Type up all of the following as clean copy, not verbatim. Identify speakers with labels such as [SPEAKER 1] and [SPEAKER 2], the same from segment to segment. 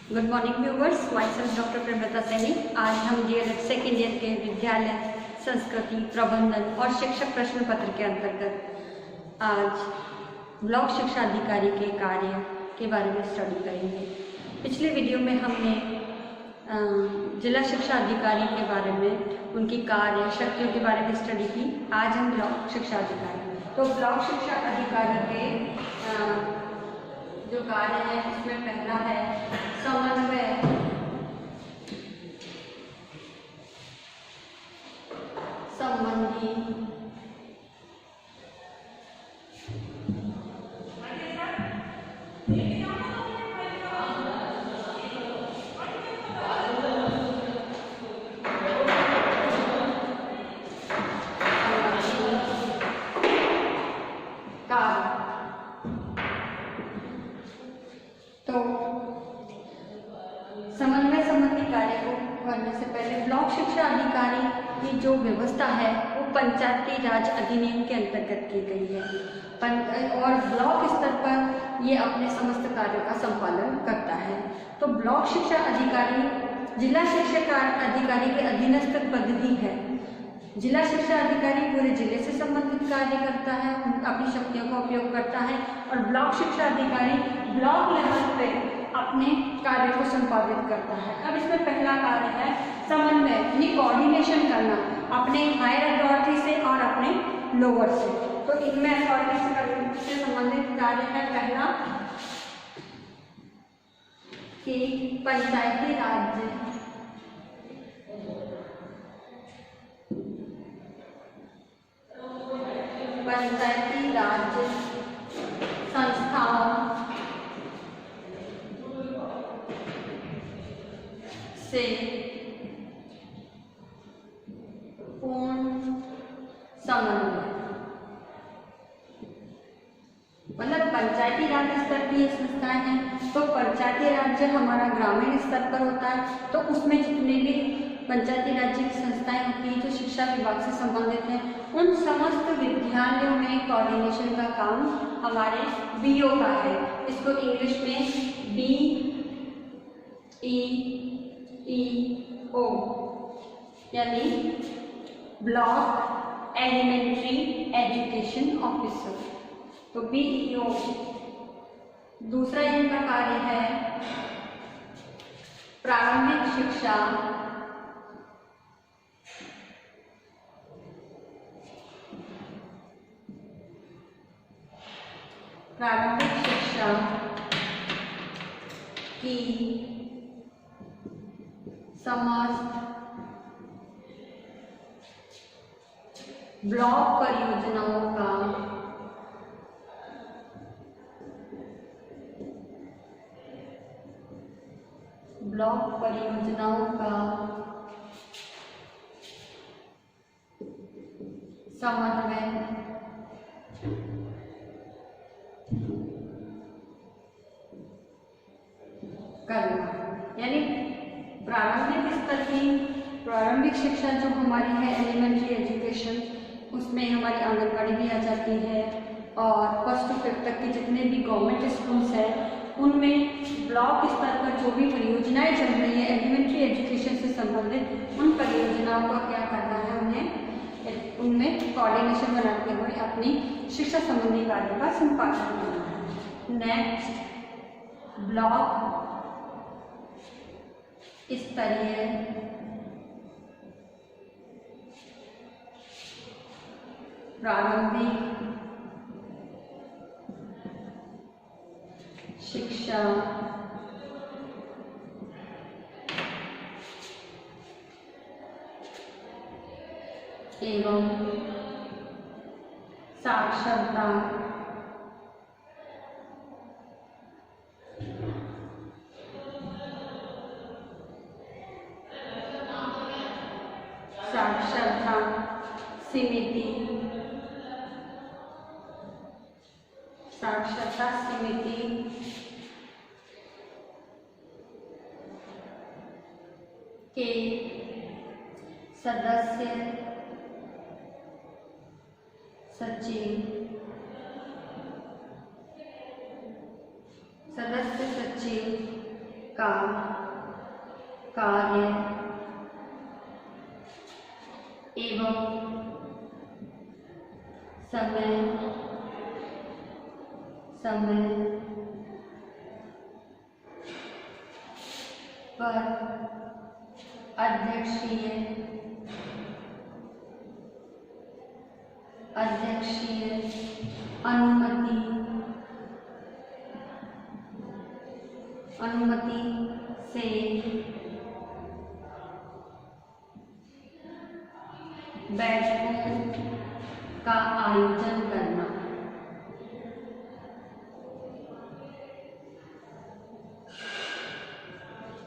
[SPEAKER 1] Good morning viewers, myself doctor Premlata Saini. आज हम DElEd second year के विद्यालय संस्कृति प्रबंधन और शिक्षक प्रश्न पत्र के अंतर्गत आज ब्लॉक शिक्षा अधिकारी के कार्य के बारे में स्टडी करेंगे। पिछले वीडियो में हमने जिला शिक्षा अधिकारी के बारे में, उनकी कार्य शक्तियों के बारे में स्टडी की। आज हम ब्लॉक शिक्षा अधिकारी, तो ब्लॉक शिक्षा अधिकारी के जो कार्य है उसमें पहला है समन्वय, संबंधी तो समन्वय संबंधी कार्य को करने से पहले ब्लॉक शिक्षा अधिकारी की जो व्यवस्था है वो पंचायती राज अधिनियम के अंतर्गत की गई है और ब्लॉक स्तर पर ये अपने समस्त कार्यों का संपादन करता है। तो ब्लॉक शिक्षा अधिकारी जिला शिक्षा अधिकारी के अधीनस्थ पद भी है। जिला शिक्षा अधिकारी पूरे जिले से संबंधित कार्य करता है, अपनी शक्तियों का उपयोग करता है, और ब्लॉक शिक्षा अधिकारी ब्लॉक लेवल पे अपने कार्य को संपादित करता है। अब इसमें पहला कार्य है समन्वय, यानी कोऑर्डिनेशन करना अपने हायर अथॉरिटी से और अपने लोअर से। तो इनमें अथॉरिटी से संबंधित कार्य है पहला कि पंचायती राज संस्थाओं से पूर्ण समन्वय, मतलब पंचायती राज स्तर की ये संस्थाएं हैं। तो पंचायती राज हमारा ग्रामीण स्तर पर होता है, तो उसमें जितने भी पंचायती राज्य की संस्थाएं होती हैं जो शिक्षा विभाग से संबंधित हैं, उन समस्त विद्यालयों में कोऑर्डिनेशन का काम हमारे बीओ का है। इसको इंग्लिश में BEEO यानी ब्लॉक एलिमेंट्री एजुकेशन ऑफिसर, तो BEO। दूसरा इनका कार्य है प्रारंभिक शिक्षा की समस्त ब्लॉक परियोजनाओं का समन्वय करना, यानी प्रारंभिक शिक्षा जो हमारी है एलिमेंट्री एजुकेशन, उसमें हमारी आंगनबाड़ी भी आ जाती है, और फर्स्ट टू फिफ्थ तक के जितने भी गवर्नमेंट स्कूल्स हैं उनमें ब्लॉक स्तर पर जो भी परियोजनाएं चल रही है एलिमेंट्री एजुकेशन से संबंधित, उन परियोजनाओं का क्या करना है, उनमें कोऑर्डिनेशन बनाते हुए अपनी शिक्षा संबंधी कार्यों का संपादन करना है। नेक्स्ट, ब्लॉक स्तरीय प्रारंभिक शिक्षा एवं साक्षरता समिति के सदस्य सचिव का कार्य एवं समय पर अध्यक्षीय अनुमति से बैठकों का आयोजन करना।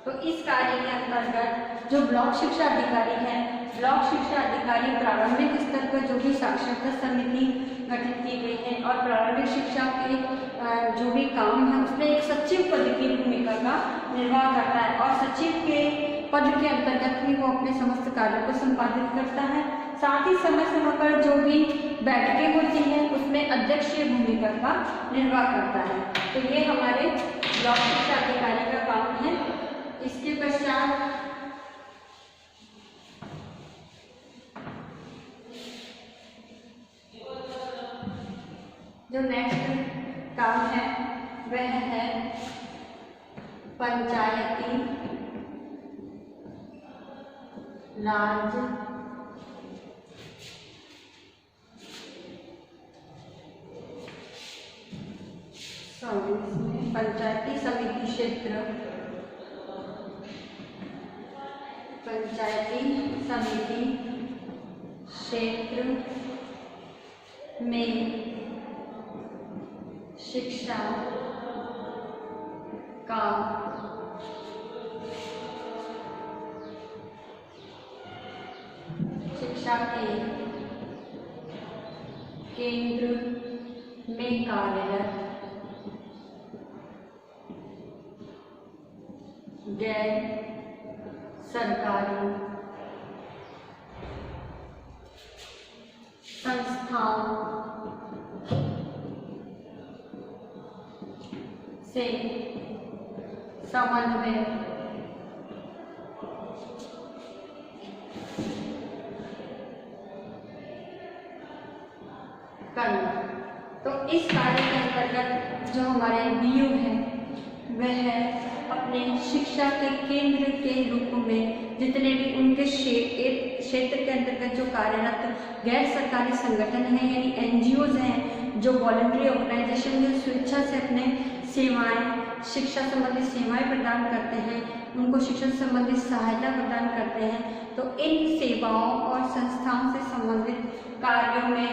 [SPEAKER 1] तो इस कार्य के अंतर्गत जो ब्लॉक शिक्षा अधिकारी है, ब्लॉक शिक्षा अधिकारी प्रारंभिक स्तर पर जो भी साक्षरता समिति गठित की गई है और प्रारंभिक शिक्षा के जो भी काम है उसमें एक सचिव पद की भूमिका का निर्वाह करता है और सचिव के पद के अंतर्गत ही वो अपने समस्त कार्यों को संपादित करता है। साथ ही समय समय पर जो भी बैठकें होती हैं उसमें अध्यक्षीय भूमिका का निर्वाह करता है। तो ये हमारे ब्लॉक शिक्षा अधिकारी का काम है। इसके पश्चात जो नेक्स्ट काम है वह है पंचायती राज पंचायती समिति क्षेत्र में शिक्षा का के केंद्र में कार्यरत गैर सरकारी संस्थाओं से समन्वय करना। तो इस कार्य के अंतर्गत जो हमारे बीयू हैं वह अपने शिक्षा के केंद्र के रूप में जितने भी उनके क्षेत्र के अंतर्गत जो कार्यरत गैर सरकारी संगठन हैं यानी एनजीओज हैं, जो वॉलंटरी ऑर्गेनाइजेशन जो स्वेच्छा से अपने सेवाएं शिक्षा संबंधी सेवाएं प्रदान करते हैं, उनको शिक्षा संबंधी सहायता प्रदान करते हैं। तो इन सेवाओं और संस्थाओं से संबंधित कार्यों में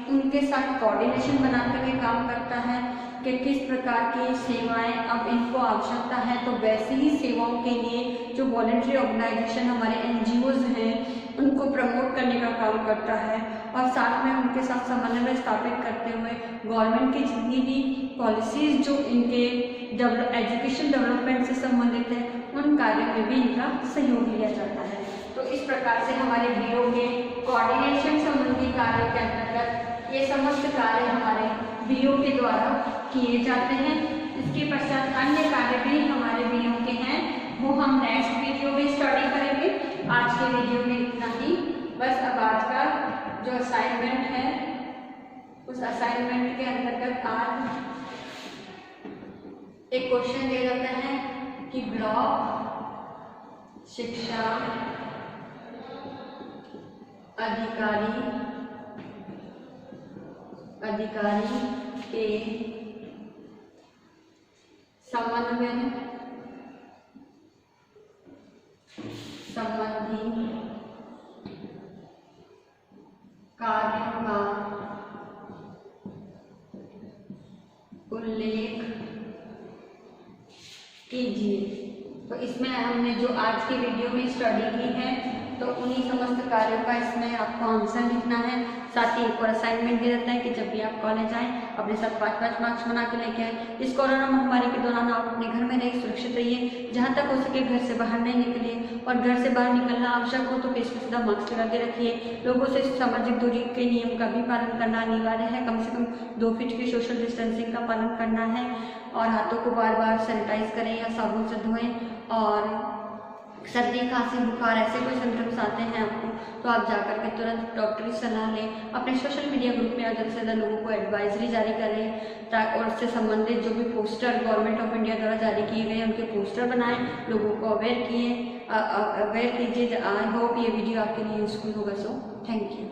[SPEAKER 1] उनके साथ कोऑर्डिनेशन बनाते हुए काम करता है कि किस प्रकार की सेवाएं अब इनको आवश्यकता है, तो वैसी ही सेवाओं के लिए जो वॉलंटरी ऑर्गेनाइजेशन हमारे एनजीओज हैं उनको प्रमोट करने का काम करता है और साथ में उनके साथ समन्वय स्थापित करते हुए गवर्नमेंट की जितनी भी पॉलिसीज जो इनके एजुकेशन डेवलपमेंट से संबंधित है उन कार्यों में भी इनका सहयोग लिया जाता है। तो इस प्रकार से हमारे बीओ के कोऑर्डिनेशन संबंधी कार्यों के अंतर्गत ये समस्त कार्य हमारे बीओ के द्वारा किए जाते हैं। इसके पश्चात अन्य कार्य भी हमारे बीओ के हैं, वो हम नेक्स्ट वीडियो में स्टडी करेंगे। आज के वीडियो में इतना ही। बस अब आज का जो असाइनमेंट है उस असाइनमेंट के अंतर्गत आज एक क्वेश्चन दिया जाता है कि ब्लॉक शिक्षा अधिकारी के समन्वय संबंधी कार्यों का उल्लेख कीजिए। तो इसमें हमने जो आज की वीडियो में स्टडी की है तो उन्हीं समस्त कार्यों का इसमें आपको आंसर लिखना है। साथ ही एक और असाइनमेंट दे देता है कि जब भी आप कॉलेज आएँ अपने साथ 5-5 मार्क्स बना के लेके आए। इस कोरोना महामारी के दौरान आप अपने घर में रहिए, सुरक्षित रहिए, जहाँ तक हो सके घर से बाहर नहीं निकलिए, और घर से बाहर निकलना आवश्यक हो तो फेस पे सीधा मास्क लगा के रखिए। लोगों से सामाजिक दूरी के नियम का भी पालन करना अनिवार्य है, कम से कम 2 फीट की सोशल डिस्टेंसिंग का पालन करना है, और हाथों को बार बार सैनिटाइज करें या साबुन से धोएं। और सर्दी, खांसी, बुखार ऐसे कोई सिम्टम्स आते हैं आपको तो आप जाकर के तुरंत डॉक्टरी सलाह लें। अपने सोशल मीडिया ग्रुप में ज़्यादा से ज़्यादा लोगों को एडवाइजरी जारी करें और उससे संबंधित जो भी पोस्टर गवर्नमेंट ऑफ इंडिया द्वारा जारी किए गए हैं उनके पोस्टर बनाएं, लोगों को अवेयर कीजिए। आई होप ये वीडियो आपके लिए यूजफुल होगा। So thank you.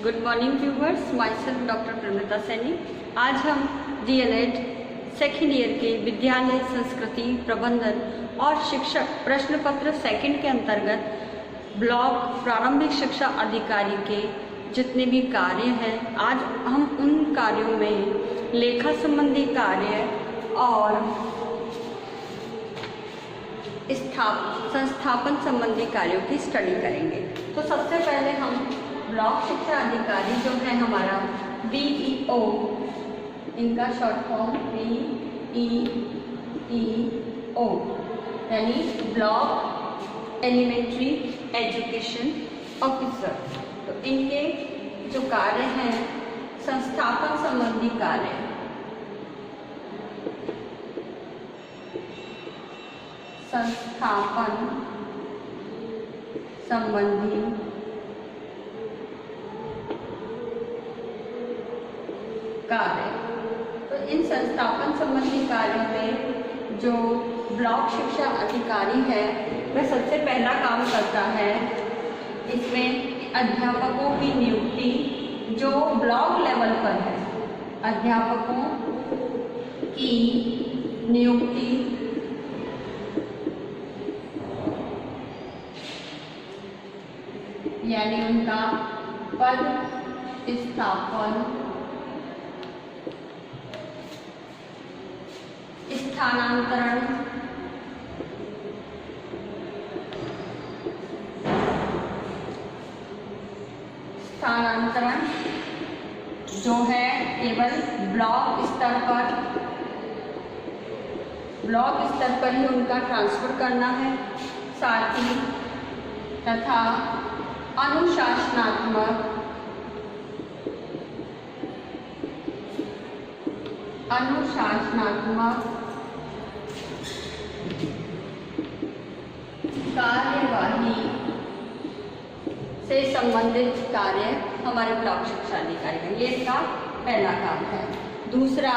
[SPEAKER 1] Good morning viewers, myself doctor Pranata Saini. आज हम DLED सेकेंड ईयर के विद्यालय संस्कृति प्रबंधन और शिक्षक प्रश्न पत्र सेकंड के अंतर्गत ब्लॉक प्रारंभिक शिक्षा अधिकारी के जितने भी कार्य हैं, आज हम उन कार्यों में लेखा संबंधी कार्य और संस्थापन संबंधी कार्यों की स्टडी करेंगे। तो सबसे पहले हम ब्लॉक शिक्षा अधिकारी जो है हमारा BEO, इनका शॉर्ट फॉर्म BEO यानी ब्लॉक एलिमेंट्री एजुकेशन ऑफिसर। तो इनके जो कार्य हैं संस्थापन संबंधी कार्य, संस्थापन संबंधी कार्य। तो इन संस्थापन संबंधी कार्यों में जो ब्लॉक शिक्षा अधिकारी है वह सबसे पहला काम करता है, इसमें अध्यापकों की नियुक्ति जो ब्लॉक लेवल पर है, अध्यापकों की नियुक्ति यानी उनका पद स्थापन, स्थानांतरण, जो है केवल ब्लॉक स्तर पर ही उनका ट्रांसफर करना है। साथ ही तथा अनुशासनात्मक कार्यवाही से संबंधित कार्य हमारे ब्लॉक शिक्षा अधिकारी का, ये इसका पहला काम है। दूसरा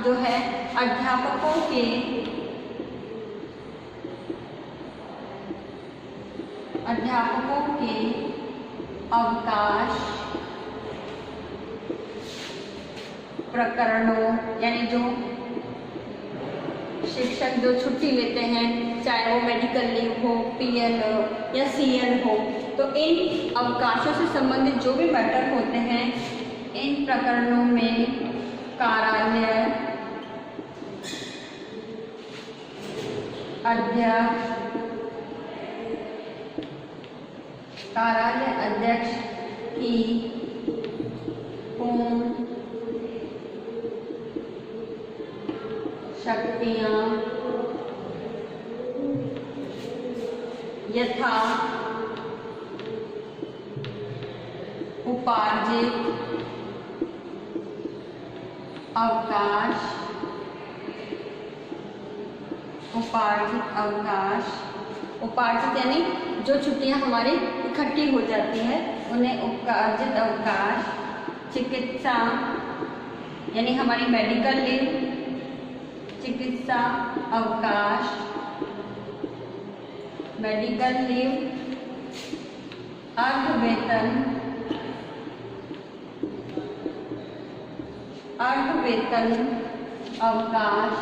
[SPEAKER 1] जो है अध्यापकों के अवकाश प्रकरणों, यानी जो शिक्षक जो छुट्टी लेते हैं, चाहे वो मेडिकल लीव हो, PL या CL हो, तो इन अवकाशों से संबंधित जो भी मैटर होते हैं, इन प्रकरणों में कार्यालय अध्यक्ष की पूर्ण शक्तियां यथा उपार्जित उपार्जित यानी जो छुट्टियां हमारी इकट्ठी हो जाती है उन्हें उपार्जित अवकाश, चिकित्सा यानी हमारी मेडिकल लीव, चिकित्सा अवकाश, मेडिकल लीव, अर्ध वेतन अवकाश,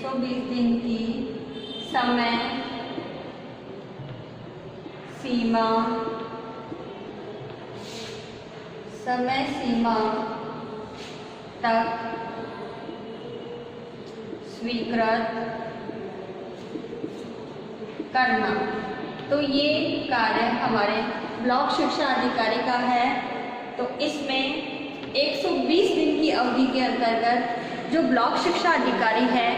[SPEAKER 1] 120 दिन की समय सीमा तक स्वीकृत करना। तो ये कार्य हमारे ब्लॉक शिक्षा अधिकारी का है। तो इसमें 120 दिन की अवधि के अंतर्गत जो ब्लॉक शिक्षा अधिकारी है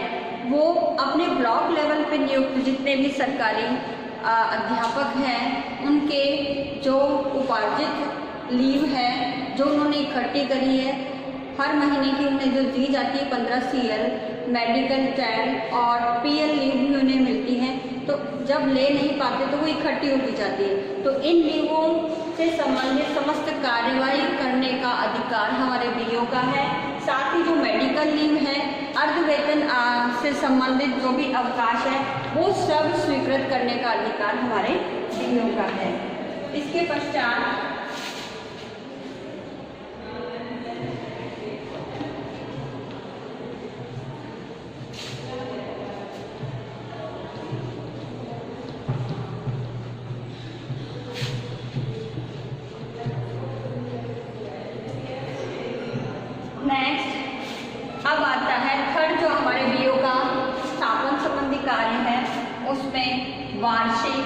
[SPEAKER 1] वो अपने ब्लॉक लेवल पे नियुक्त जितने भी सरकारी अध्यापक हैं उनके जो उपार्जित लीव है जो उन्होंने इकट्ठी करी है, हर महीने की उन्हें जो दी जाती है 15 CL मेडिकल टाइम और PL लीव भी उन्हें मिलती हैं, तो जब ले नहीं पाते तो वो इकट्ठी होती जाती है। तो इन लीवों से संबंधित समस्त कार्यवाही करने का अधिकार हमारे BO का है। साथ ही जो मेडिकल लीव है, अर्ध वेतन से संबंधित जो भी अवकाश है वो सब स्वीकृत करने का अधिकार हमारे BO का है। इसके पश्चात अब आता है थर्ड जो हमारे BO का स्थापन संबंधी कार्य है, उसमें वार्षिक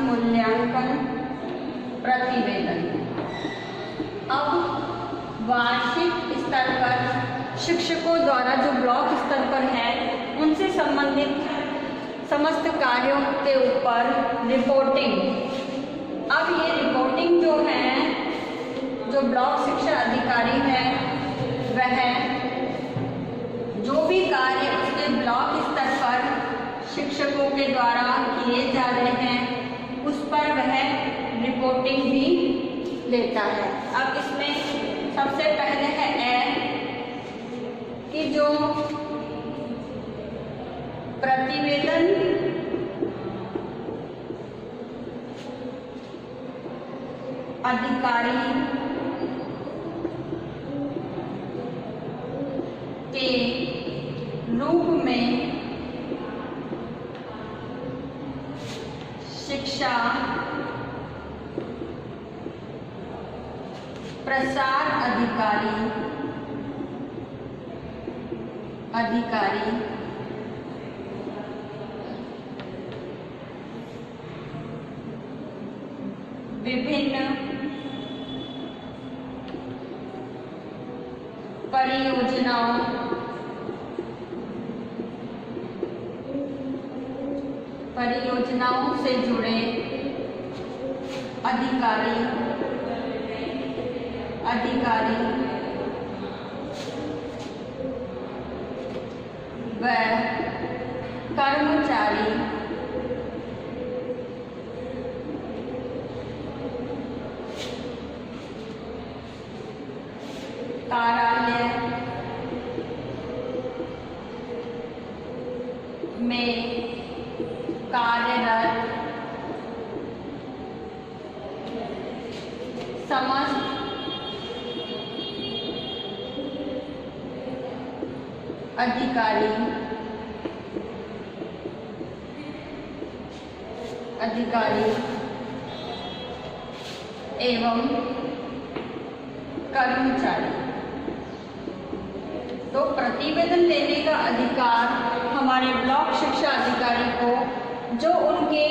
[SPEAKER 1] मूल्यांकन प्रतिवेदन। अब वार्षिक स्तर पर शिक्षकों द्वारा जो ब्लॉक स्तर पर है उनसे संबंधित समस्त कार्यों के ऊपर रिपोर्टिंग। अब ये रिपोर्टिंग जो है, जो ब्लॉक शिक्षा अधिकारी है वह जो भी कार्य उसके ब्लॉक स्तर पर शिक्षकों के द्वारा किए जा रहे हैं उस पर वह रिपोर्टिंग भी लेता है। अब इसमें सबसे पहले है कि जो प्रतिवेदन अधिकारी के रूप में शिक्षा प्रसार अधिकारी विभिन्न परियोजनाओं से जुड़े अधिकारी व कर्मचारी कार्यालय में कार्यरत समस्त अधिकारी एवं कर्मचारी। तो प्रतिवेदन लेने का अधिकार हमारे ब्लॉक शिक्षा अधिकारी को जो उनके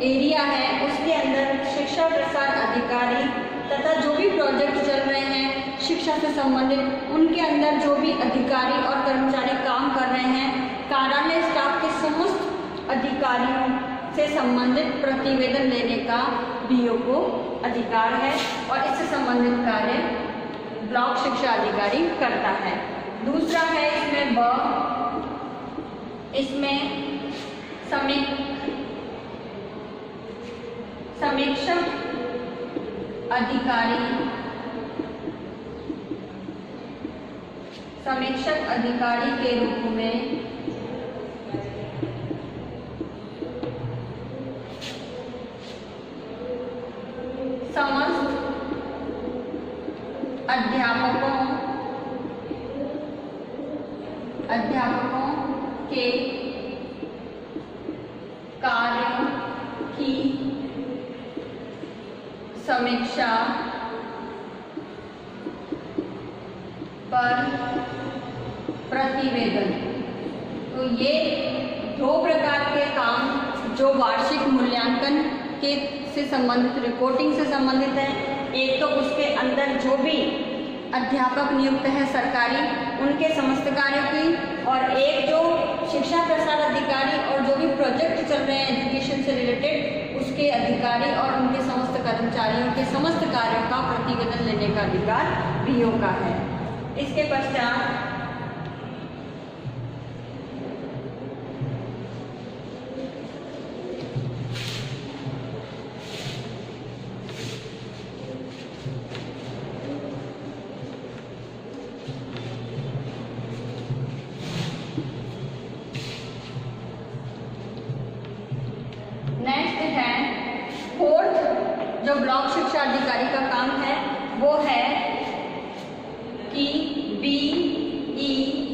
[SPEAKER 1] एरिया है उसके अंदर शिक्षा प्रसार अधिकारी तथा जो भी प्रोजेक्ट चल रहे हैं शिक्षा से संबंधित उनके अंदर जो भी अधिकारी और कर्मचारी काम कर रहे हैं, कार्यालय स्टाफ के समस्त अधिकारियों से संबंधित प्रतिवेदन लेने का BO को अधिकार है और इससे संबंधित कार्य ब्लॉक शिक्षा अधिकारी करता है। दूसरा है इसमें समीक्षक अधिकारी के रूप में समीक्षा पर प्रतिवेदन। तो ये दो प्रकार के काम जो वार्षिक मूल्यांकन के से संबंधित, रिपोर्टिंग से संबंधित है। एक तो उसके अंदर जो भी अध्यापक नियुक्त है सरकारी, उनके समस्त कार्यों की, और एक जो शिक्षा प्रसार अधिकारी और जो भी प्रोजेक्ट चल रहे हैं एजुकेशन से रिलेटेड, उसके अधिकारी और उनके समस्त कर्मचारियों के समस्त कार्यों का प्रतिवेदन लेने का अधिकार बीओ का है। इसके पश्चात जो ब्लॉक शिक्षा अधिकारी का काम है वो है कि BEEO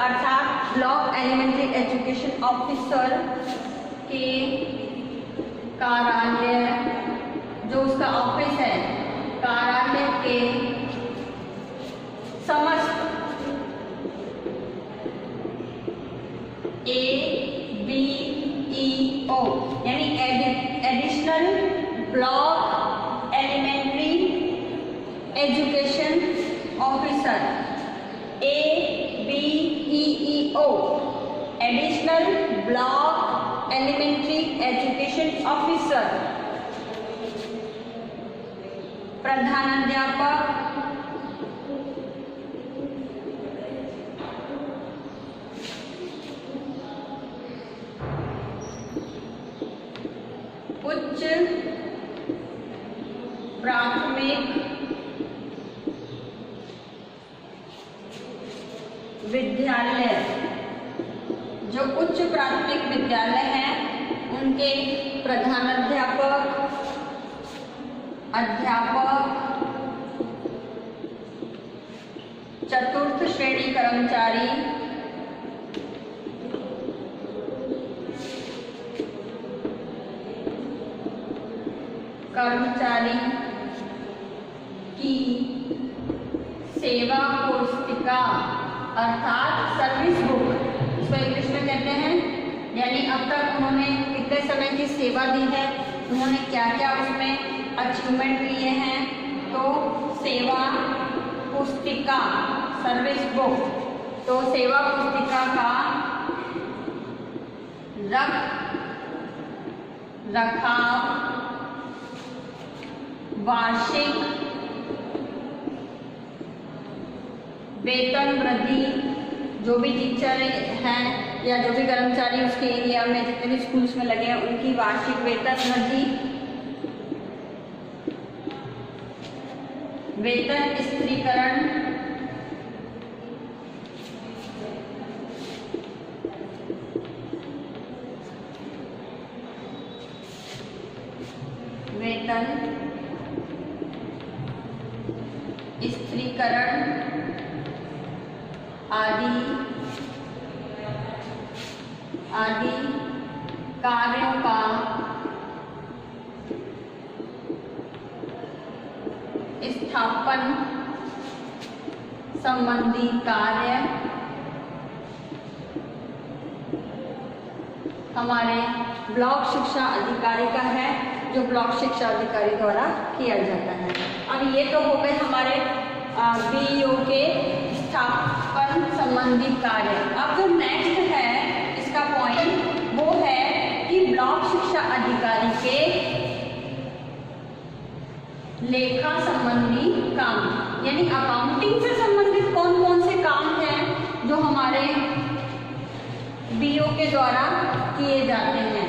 [SPEAKER 1] अर्थात ब्लॉक एलिमेंट्री एजुकेशन ऑफिसर के कार्यालय, जो उसका ऑफिस है, कार्यालय के समस्त ABEO यानी additional block elementary education officer, ABEO additional block elementary education officer, प्रधानाध्यापक उच्च प्राथमिक विद्यालय, जो उच्च प्राथमिक विद्यालय हैं उनके प्रधानाध्यापक, अध्यापक, चतुर्थ श्रेणी कर्मचारी, कर्मचारी की सेवा पुस्तिका अर्थात सर्विस बुक, इसको इंग्लिश में कहते हैं, यानी अब तक उन्होंने कितने समय की सेवा दी है, उन्होंने क्या क्या उसमें अचीवमेंट लिए हैं, तो सेवा पुस्तिका सर्विस बुक, तो सेवा पुस्तिका का रखाव, वार्षिक वेतन वृद्धि, जो भी टीचर हैं या जो भी कर्मचारी उसके एरिया में जितने भी स्कूल्स में लगे हैं उनकी वार्षिक वेतन वृद्धि, वेतन स्थिरीकरण, वेतन स्थिरीकरण आदि कार्यों का स्थापन संबंधी कार्य हमारे ब्लॉक शिक्षा अधिकारी का है, जो ब्लॉक शिक्षा अधिकारी द्वारा किया जाता है। अब ये तो हो गए हमारे बीईओ के स्थापन संबंधी कार्य। अब जो नेक्स्ट है इसका पॉइंट वो है कि ब्लॉक शिक्षा अधिकारी के लेखा संबंधी काम, यानी अकाउंटिंग से संबंधित कौन कौन से काम हैं जो हमारे बीईओ के द्वारा किए जाते हैं।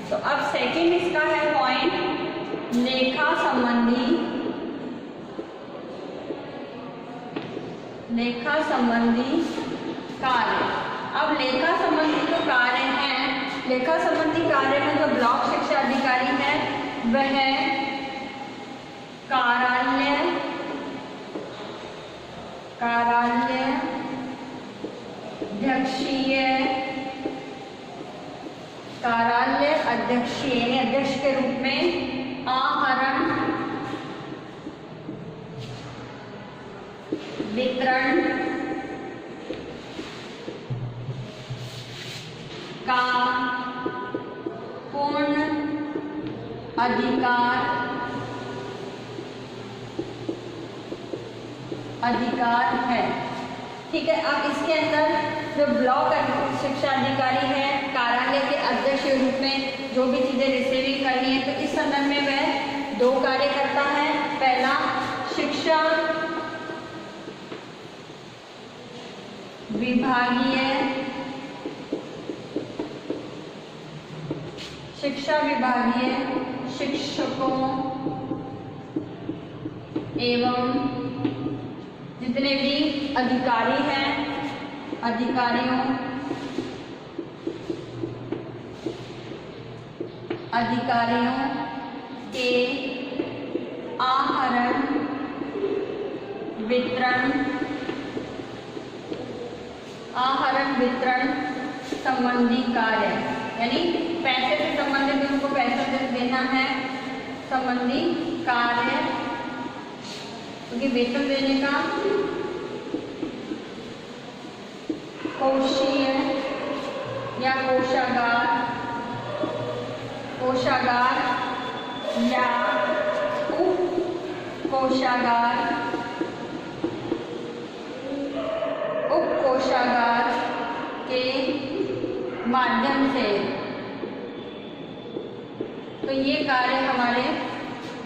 [SPEAKER 1] तो अब सेकंड इसका है पॉइंट लेखा संबंधी कार्य। अब लेखा संबंधी जो कार्य हैं, लेखा संबंधी कार्य में जो ब्लॉक शिक्षा अधिकारी है वह कार्यालय अध्यक्षीय अध्यक्ष के रूप में आहरण, वितरण का पूर्ण अधिकार है। ठीक है, अब इसके अंदर जो ब्लॉक शिक्षा अधिकारी है कार्यालय के अध्यक्ष के रूप में जो भी चीजें रिसीविंग करनी है, तो इस संदर्भ में वह 2 कार्य करता है। पहला, शिक्षा विभागीय शिक्षकों एवं जितने भी अधिकारी हैं, अधिकारियों के आहरण, वितरण संबंधी कार्य, यानी पैसे से संबंधित उनको पैसा देना है, संबंधी कार्य, क्योंकि वेतन देने का कोषीय या कोषागार या उप कोषागार के माध्यम से। तो ये कार्य हमारे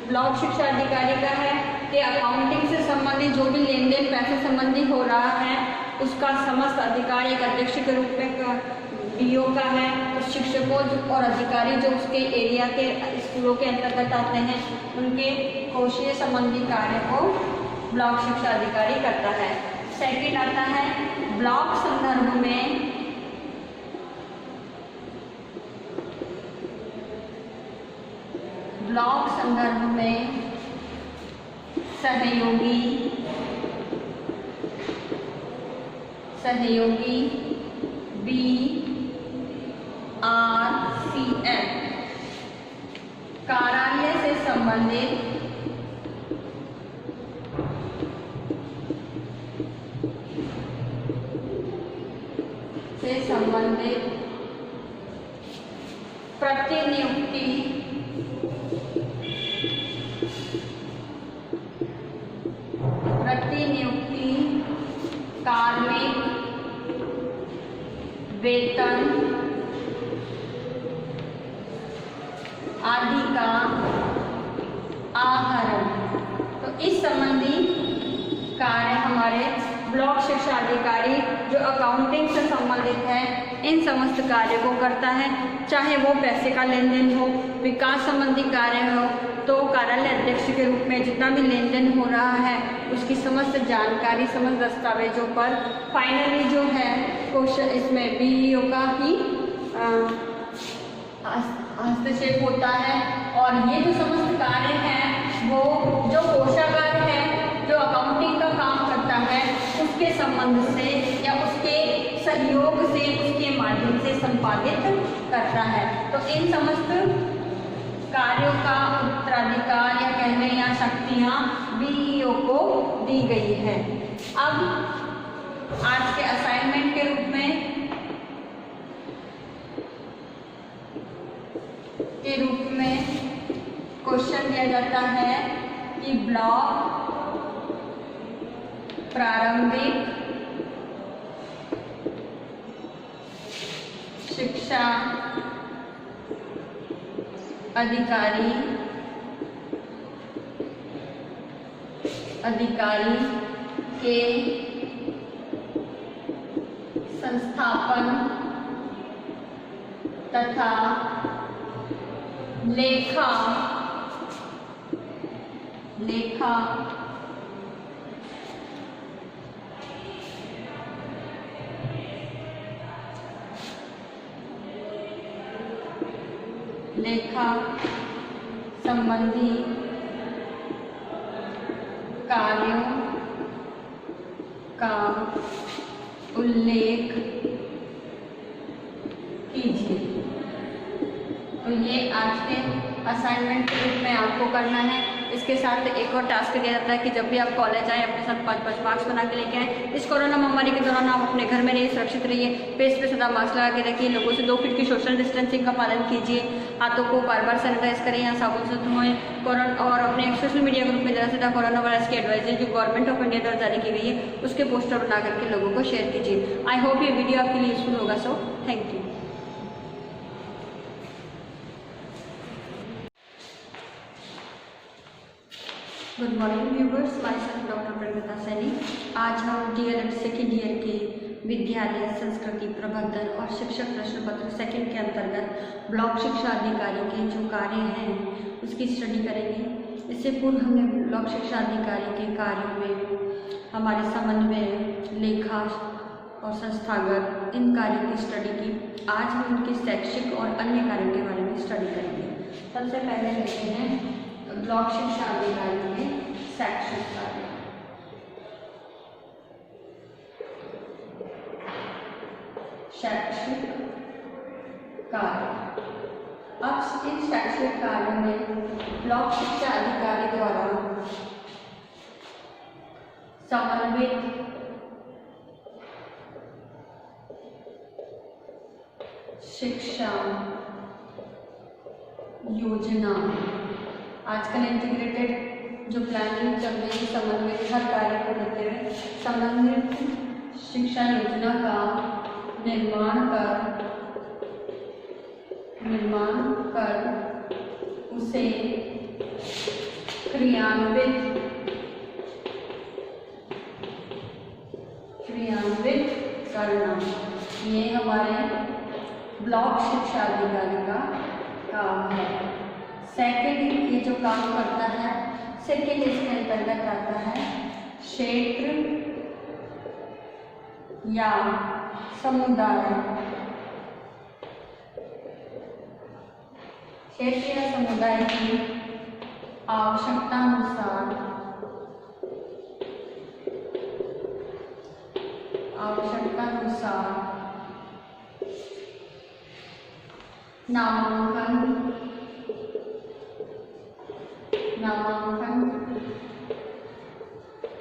[SPEAKER 1] ब्लॉक शिक्षा अधिकारी का है कि अकाउंटिंग से संबंधित जो भी लेन देन पैसे संबंधी हो रहा है उसका समस्त अधिकार एक अध्यक्ष के रूप में डीओ का है। तो शिक्षकों और अधिकारी जो उसके एरिया के स्कूलों के अंतर्गत आते हैं उनके कोषीय संबंधी कार्य को ब्लॉक शिक्षा अधिकारी करता है। सेकंड आता है ब्लॉक संदर्भ में सहयोगी BRCM कार्यालय से संबंधित प्रतिनियुक्ति कार्मिक वेतन आदि का आहरण। तो इस संबंधी कार्य हमारे ब्लॉक शिक्षा अधिकारी जो अकाउंटिंग से संबंधित है इन समस्त कार्य को करता है, चाहे वो पैसे का लेन देन हो, विकास संबंधी कार्य हो, तो कार्यालय अध्यक्ष के रूप में जितना भी लेन देन हो रहा है उसकी समस्त जानकारी समस्त दस्तावेजों पर फाइनली जो है क्वेश्चन इसमें बीईओ का ही हस्तक्षेप होता है। और ये जो समस्त कार्य हैं वो जो कोषागार है जो अकाउंटिंग का काम करता है उसके संबंध से या उसके सहयोग से उसके माध्यम से संपादित करता है। तो इन समस्त कार्यों का उत्तराधिकार या कह लें या शक्तियाँ बीईओ को दी गई है। अब आज के असाइनमेंट के रूप में क्वेश्चन दिया जाता है कि ब्लॉक प्रारंभिक शिक्षा अधिकारी के संस्थापन तथा लेखा संबंधी कार्यों का उल्लेख कीजिए। तो ये आज के असाइनमेंट के रूप में आपको करना है। इसके साथ एक और टास्क दिया जाता है कि जब भी आप कॉलेज आएँ अपने साथ 5-5 मार्क्स बना के लेके आएँ। इस कोरोना महामारी के दौरान आप अपने घर में रहिए, सुरक्षित रहिए, फेस पे सदा मास्क लगा के रखिए, लोगों से 2 फीट की सोशल डिस्टेंसिंग का पालन कीजिए, हाथों को बार-बार सैनिटाइज करें या साबुन से धोएं। कोरोना और अपने सोशल मीडिया ग्रुप में ज़्यादा से ज़्यादा कोरोना वायरस की एडवाइजरी जो गवर्नमेंट ऑफ इंडिया द्वारा जारी की गई है उसके पोस्टर बना करके लोगों को शेयर कीजिए। आई होप ये वीडियो आपके लिए यूजफुल होगा। So thank you. Good morning viewers, myself doctor Premita Saini. आज हम DLED सेकेंड ईयर के विद्यालय संस्कृति प्रबंधन और शिक्षक प्रश्न पत्र सेकेंड के अंतर्गत ब्लॉक शिक्षा अधिकारी के जो कार्य हैं उसकी स्टडी करेंगे। इससे पूर्व हमने ब्लॉक शिक्षा अधिकारी के कार्यों में हमारे समन्वय, लेखा और संस्थागत इन कार्यों की स्टडी की। आज हम उनके शैक्षिक और अन्य कार्यों के बारे में स्टडी करेंगे। सबसे पहले लेते हैं ब्लॉक शिक्षा अधिकारी के शैक्षिक कार्य। शैक्षिक कार्य। अब इन शैक्षिक कार्यों में ब्लॉक शिक्षा अधिकारी द्वारा समन्वित शिक्षा योजना, आजकल इंटीग्रेटेड जो प्लानिंग चल रही है समन्वित हर कार्य को करते हुए समन्वित शिक्षा योजना का निर्माण कर उसे क्रियान्वित करना, ये हमारे ब्लॉक शिक्षा अधिकारी का काम है। सेकेंड ये जो काम करता है, सेकेंड इसके अंतर्गत आता है क्षेत्र या समुदाय। क्षेत्र या समुदाय की आवश्यकतानुसार नामांकन,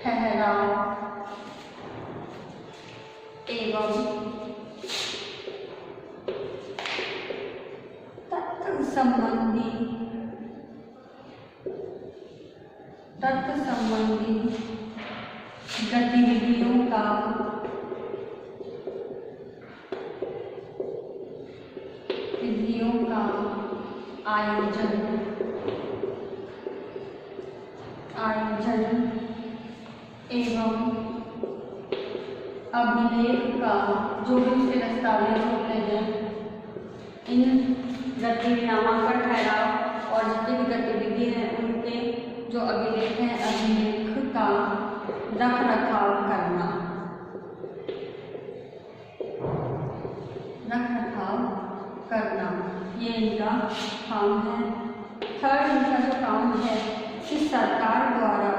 [SPEAKER 1] ठहराव एवं तत्व संबंधी गतिविधियों का आयोजन एवं अभिलेख का, जो भी उसके दस्तावेज होते हैं, इन नामांकन, ठहराव और जितनी भी गतिविधि हैं उनके जो अभिलेख हैं, अभिलेख का रख रखाव करना, ये इनका काम है। थर्ड इनका जो काम है कि सरकार द्वारा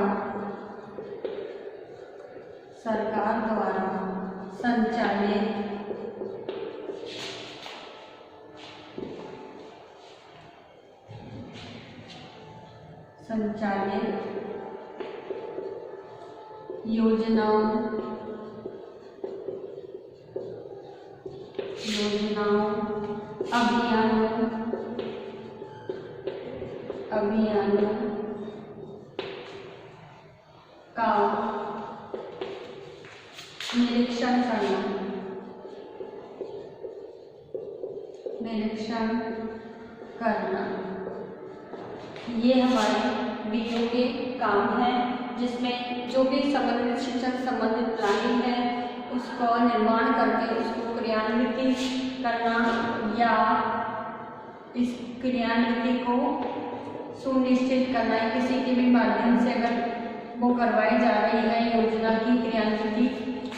[SPEAKER 1] संचालित योजनाओं, अभियानों का निरीक्षण करना, ये हमारे BO के काम है, जिसमें जो भी संबंधित शिक्षण संबंधित प्लानिंग है उसको निर्माण करके उसको क्रियान्वित करना या इस क्रियान्विति को सुनिश्चित करना है। किसी के भी माध्यम से अगर वो करवाई जा रही है योजना की क्रियान्विति,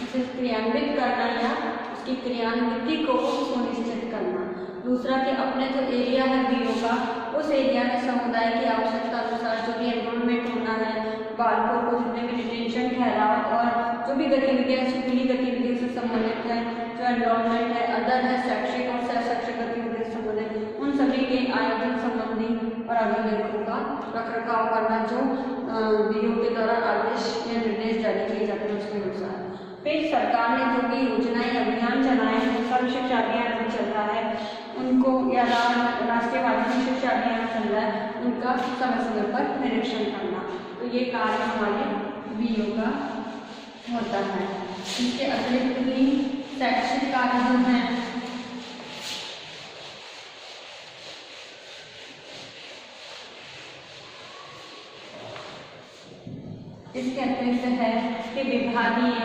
[SPEAKER 1] उसे क्रियान्वित करना या उसकी क्रियान्विति को सुनिश्चित करना। दूसरा कि अपने जो एरिया है BO का, उस एरिया में समुदाय की आवश्यकता अनुसार जो भी एनरोलमेंट होना है, बालकों को जितने भी डिटेंशन, ठहराव और जो भी गतिविधियाँ स्कूली गतिविधियों से संबंधित है, जो एनरोलमेंट है, अदर है, शैक्षिक और सह शैक्षिक गतिविधियों से संबंधित, उन सभी के आयोजन संबंधी और रखरखाव करना जो बीओ के द्वारा आदेश या निर्देश जारी किए जाते हैं उसके अनुसार। फिर सरकार ने जो भी योजनाएं अभियान चलाए हैं, सर्व शिक्षा अभियान भी चल रहा है उनको, या राष्ट्रीय माध्यमिक शिक्षा अभियान चल रहा है उनका समय समय पर निरीक्षण करना। तो ये कार्य हमारे बीओ का होता है। इसके अतिरिक्त भी शैक्षिक कार्य जो है इसके अतिरिक्त है कि विभागीय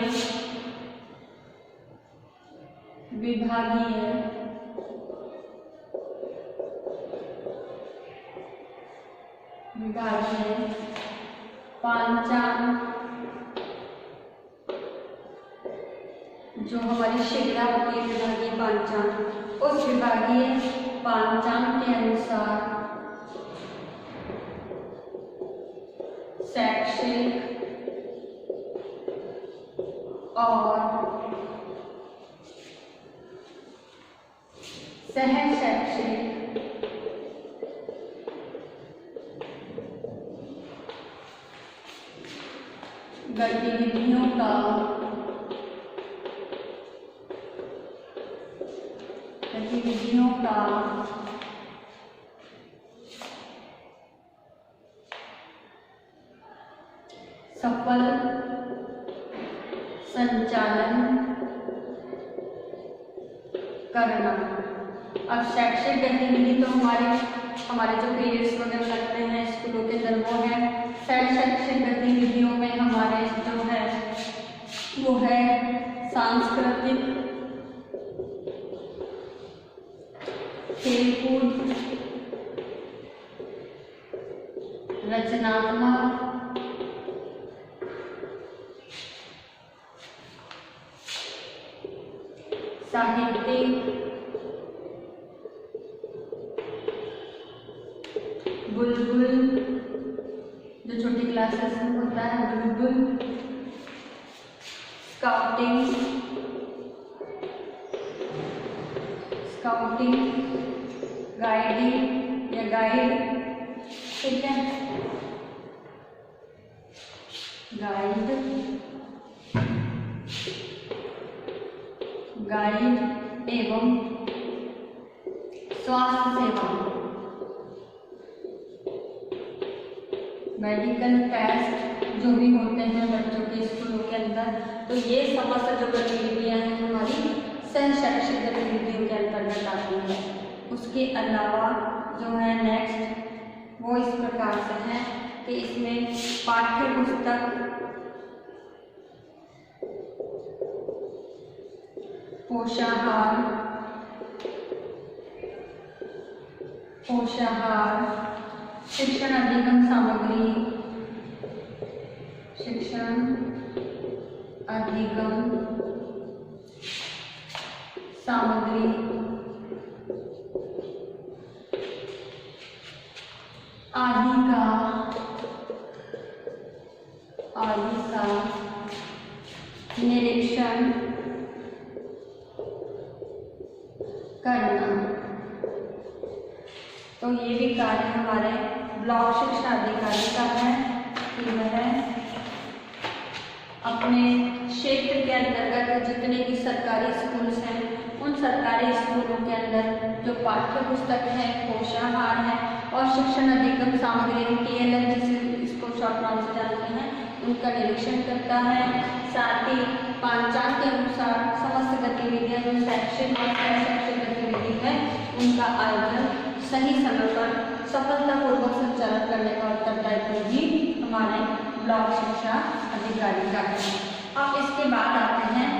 [SPEAKER 1] पांचांग, जो हमारी शिक्षा होती है विभागीय पांचांग, उस विभागीय पांचांग के अनुसार शैक्षिक और सह शैक्षिक गतिविधियों का सफल संचालन करना। अब शैक्षिक गतिविधि तो हमारे जो पीरियड्स वगैरह लगते हैं स्कूलों के अंदर वो है। शैक्षिक गतिविधियों में हमारे जो है वो है सांस्कृतिक, खेलकूद, रचनात्मक, साहित्यिक, बुलबुल जो छोटी क्लासेस में होता है बुलबुल, स्काउटिंग, गाइडिंग या गाइड, ठीक है, गाइड एवं स्वास्थ्य सेवा, मेडिकल टेस्ट जो भी होते हैं बच्चों के स्कूलों के अंदर, तो ये समस्त जो गतिविधियां हैं हमारी सह शैक्षिक गतिविधियों के अंतर्गत आती है। उसके अलावा जो है नेक्स्ट वो इस प्रकार से है कि इसमें पाठ्य पुस्तक, पोषाहार, शिक्षण अधिगम सामग्री आदि का निरीक्षण करना। तो ये भी कार्य हमारे ब्लॉक शिक्षा अधिकारी का है कि वह अपने क्षेत्र के अंतर्गत जितने भी सरकारी स्कूल्स हैं उन सरकारी स्कूलों के अंदर जो पाठ्य पुस्तक है, पोषाहार है और शिक्षण अधिगम सामग्री TLM जिसे इसको शॉर्ट नाम से जानते हैं उनका निरीक्षण करता है। साथ ही पांचांग के अनुसार समस्त गतिविधियां जो शैक्षिक और शैक्षिक गतिविधि है उनका आयोजन सही समय पर सफलतापूर्वक संचालन करने का उत्तरदायित्व भी हमारे ब्लॉक शिक्षा अधिकारी का है। अब इसके बाद आते हैं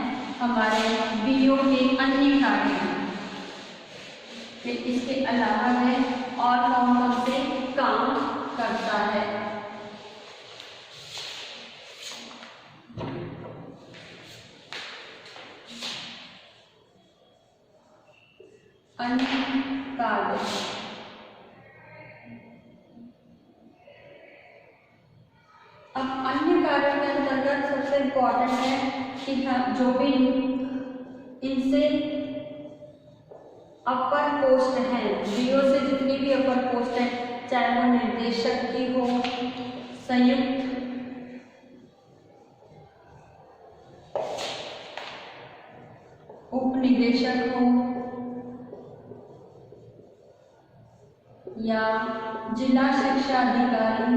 [SPEAKER 1] हमारे बीओ के अन्य कार्य। फिर इसके अलावा है और कौन कौन से काम करता है। अन्य कार्य अब अन्य कार्यों के अंतर्गत सबसे इम्पोर्टेंट है कि जो भी इनसे अपर पोस्ट हैं, बीओ से जितनी भी अपर पोस्ट है चाहे वो निर्देशक की हो, संयुक्त उपनिदेशक हो या जिला शिक्षा अधिकारी,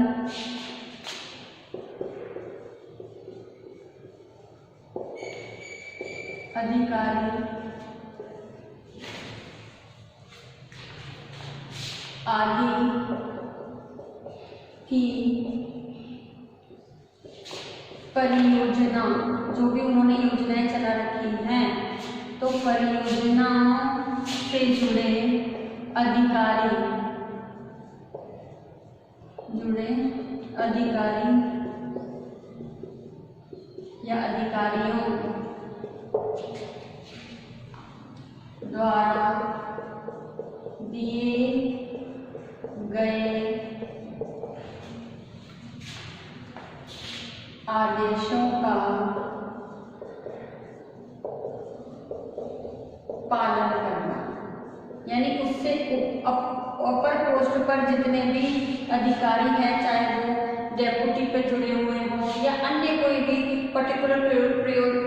[SPEAKER 1] आदि की परियोजना, जो भी उन्होंने योजनाएं चला रखी हैं, तो परियोजना से जुड़े अधिकारी या अधिकारियों द्वारा दिए गए आदेशों का पालन करना। यानी उससे अपर पोस्ट पर जितने भी अधिकारी हैं, चाहे वो डेप्यूटी पे जुड़े हुए हों या अन्य कोई भी पर्टिकुलर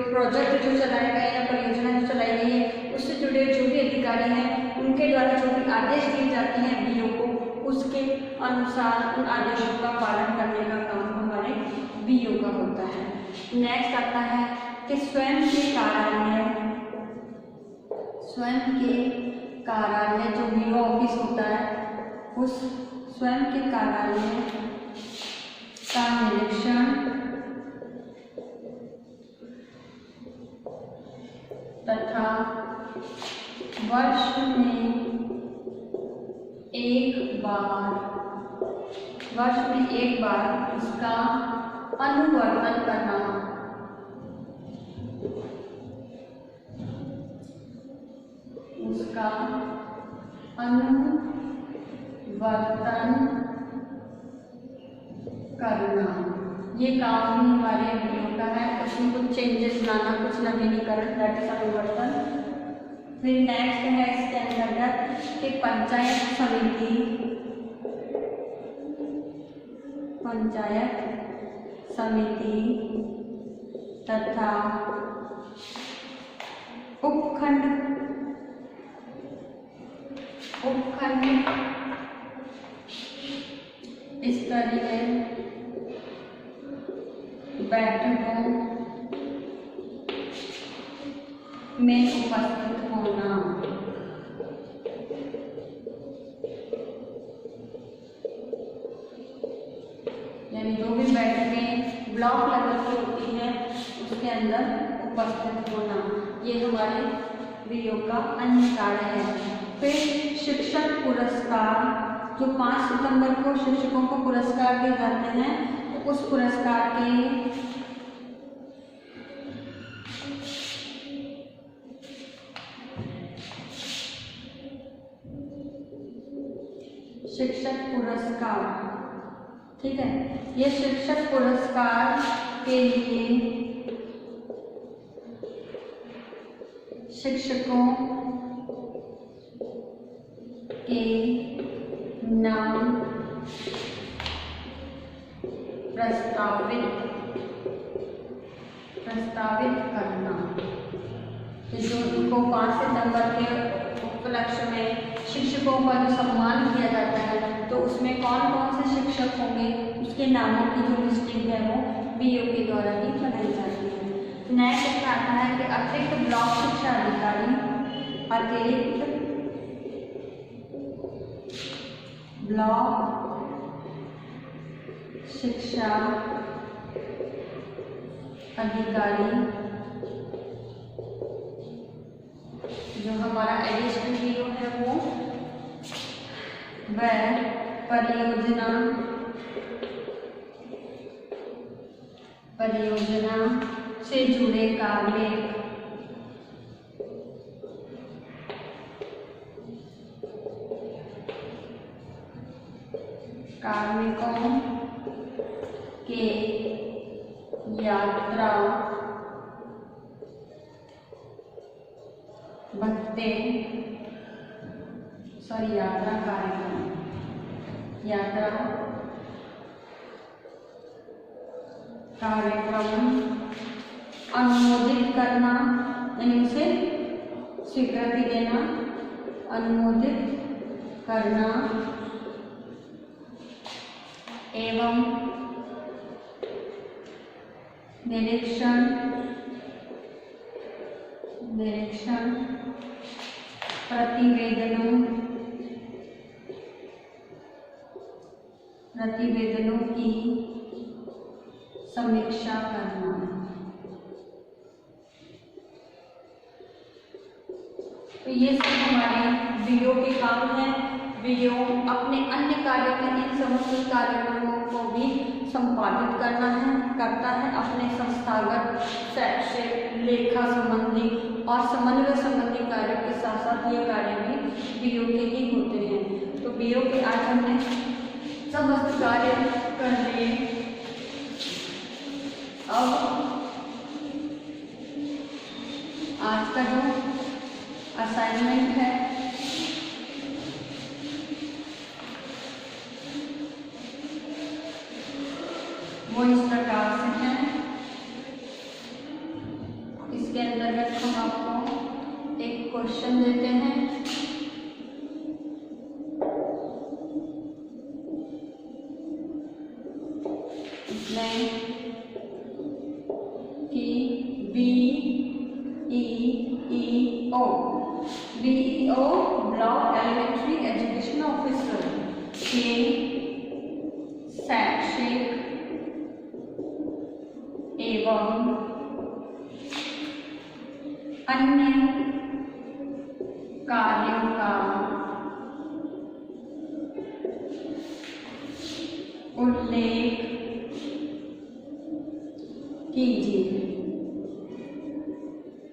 [SPEAKER 1] प्रोजेक्ट जो चलाए गए या परियोजना जो चलाई गई है, उससे जुड़े जो भी अधिकारी हैं, उनके द्वारा जो भी आदेश दिए जाते हैं बीओ को, उसके अनुसार उन आदेशों का पालन करने का काम हमारे बीओ का होता है। नेक्स्ट आता है कि स्वयं के कार्यालय जो बीओ ऑफिस होता है, उस स्वयं के कार्यालय का निरीक्षण तथा वर्ष में एक बार इसका अनुवर्तन करना। उसका अनुवर्तन करना, ये काम भी हमारे बीओ का है। उसमें कुछ चेंजेस लाना, कुछ नवीनीकरण, दैट इज अनुवर्तन। फिर नेक्स्ट है इसके अंतर्गत कि पंचायत समिति तथा उपखंड स्तरीय बैठकों में उपस्थित होना। यानी जो भी बैठकें ब्लॉक लेवल की होती हैं, उसके अंदर उपस्थित होना, ये हमारे बीओ का अन्य कार्य है। फिर शिक्षक पुरस्कार, जो 5 सितंबर को शिक्षकों को पुरस्कार दिए जाते हैं, तो उस पुरस्कार के शिक्षक पुरस्कार, ठीक है, ये शिक्षक पुरस्कार के लिए शिक्षकों के नाम प्रस्तावित करना। जो उनको 5 सितंबर के उपलक्ष्य में शिक्षकों का जो सम्मान किया जाता है, तो उसमें कौन कौन से शिक्षक होंगे, उसके नामों की जो लिस्टिंग है वो बीओ के द्वारा ही बनाई जाती है। नेक्स्ट आता है कि अतिरिक्त ब्लॉक शिक्षा अधिकारी, अतिरिक्त ब्लॉक शिक्षा अधिकारी, जो हमारा एडिशनल बीओ है वो वह परियोजना से जुड़े कार्मिकों के यात्रा कार्यक्रम यात्रा कार्यक्रम अनुमोदित करना, यानी उसे स्वीकृति देना, अनुमोदित करना एवं निरीक्षण प्रतिवेदनों की समीक्षा करना। तो ये सब हमारे वीओ के काम हैं। वीओ अपने अन्य कार्यों में इन समस्त कार्यक्रमों को भी संपादित करता है अपने संस्थागत, शैक्षिक, लेखा संबंधी और समन्वय संबंधी कार्यों के साथ साथ ये कार्य भी वीओ के ही होते हैं। तो वीओ के आज हमने समस्त कार्य कर लिए। अब आज का जो असाइनमेंट है वो इस प्रकार से है। इसके अंतर्गत हम आपको एक क्वेश्चन देते हैं। इसमें कि BEO block elementary education officer के शैक्षिक एवं अन्य कार्यों का उल्लेख कीजिए।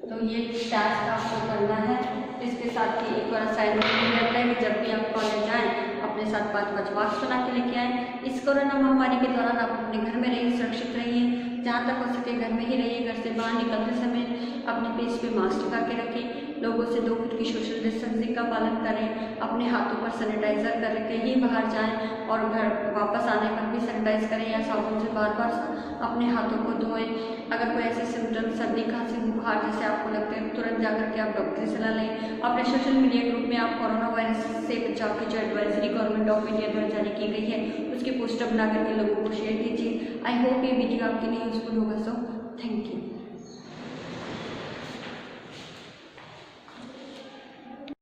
[SPEAKER 1] तो ये टास्क आपको करना है। इसके साथ ही एक और असाइनमेंट भी रहता है कि जब भी आप कॉलेज जाएं अपने साथ 5 मार्क्स बना के लेके आएँ। इस कोरोना महामारी के दौरान आप अपने घर में रहिए, सुरक्षित रहिए, जहाँ तक हो सके घर में ही रहिए। घर से बाहर निकलते समय अपने फेस पे मास्क लगा के रखें। लोगों से 2 फुट की सोशल डिस्टेंसिंग का पालन करें। अपने हाथों पर सैनिटाइजर करके ही बाहर जाएं और घर वापस आने पर भी सैनिटाइज करें या साबुन से बार अपने हाथों को धोएं। अगर कोई ऐसे सिम्टम्स, सर्दी, खांसी, बुखार जैसे आपको लगते हैं तुरंत जाकर के आप डॉक्टर से सलाह लें। अपने सोशल मीडिया ग्रुप में आप कोरोना वायरस से बचाव की जो एडवाइजरी गवर्नमेंट ऑफ इंडिया द्वारा जारी की गई है उसकी पोस्टर बना करके लोगों को शेयर कीजिए। आई होप ये वीडियो आपके लिए यूजफुल होगा। So thank you.